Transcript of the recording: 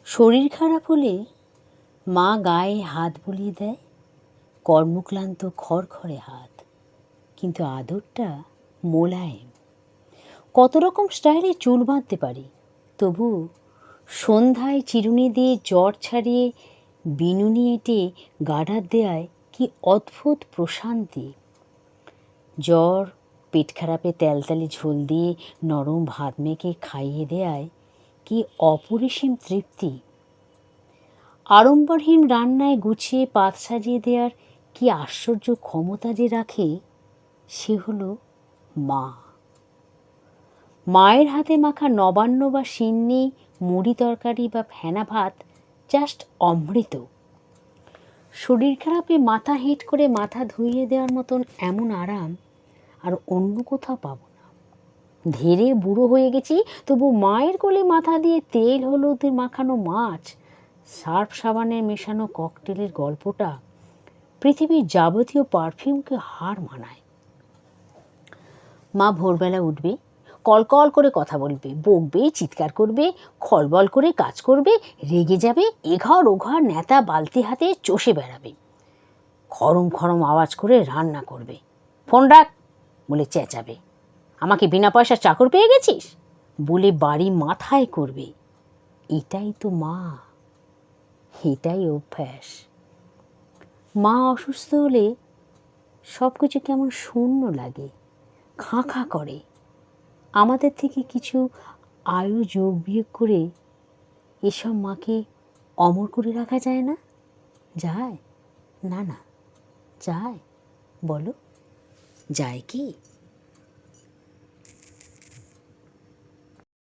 শরীর খারাপ হলে মা গায়ে হাত বুলিয়ে দেয়, কর্মক্লান্ত খড়খড়ে হাত, কিন্তু আদরটা মোলায়েম। কত রকম স্টাইলে চুল বাঁধতে পারি, তবু সন্ধ্যায় চিরুনি দিয়ে জ্বর ছাড়িয়ে বিনুনি এঁটে গার্ডার দেয়ায় কি অদ্ভুত প্রশান্তি। জ্বর পেট খারাপে তেলতালি ঝোল দিয়ে নরম ভাত মেখে খাইয়ে দেয়ায় কি অপরিসীম তৃপ্তি। আড়ম্বরহীন রান্নায় গুছিয়ে পাত সাজিয়ে দেওয়ার কি আশ্চর্য ক্ষমতা যে রাখে, সে হলো মা। মায়ের হাতে মাখা নবান্ন বা সিন্নি, মুড়ি তরকারি বা ফেনা ভাত জাস্ট অমৃত। শরীর খারাপে মাথা হেঁট করে মাথা ধুইয়ে দেওয়ার মতন এমন আরাম আর অন্য কোথাও পাবো না। ধীরে বুড়ো হয়ে গেছি, তবু মায়ের কোলে মাথা দিয়ে তেল হলুদের মাখানো মাছ, সার্ফ সাবানের মেশানো ককটেলের গল্পটা পৃথিবীর যাবতীয় পারফিউমকে হার মানায়। মা ভোরবেলা উঠবে, কলকল করে কথা বলবে, বকবে, চিৎকার করবে, খলবল করে কাজ করবে, রেগে যাবে, এঘর ওঘর নেতা বালতি হাতে চষে বেড়াবে, খরম খরম আওয়াজ করে রান্না করবে, ফোন রাখ বলে চেঁচাবে, আমাকে বিনা পয়সা চাকর পেয়ে গেছিস বলে বাড়ি মাথায় করবে। এটাই তো মা, এটাই অভ্যাস। মা অসুস্থ হলে সব কিছু কেমন শূন্য লাগে, খাঁ খাঁ করে। আমাদের থেকে কিছু আয়ু যোগ বিয়োগ করে এসব মাকে অমর করে রাখা যায় না? যায় না? না যায়? বলো, যায় কি?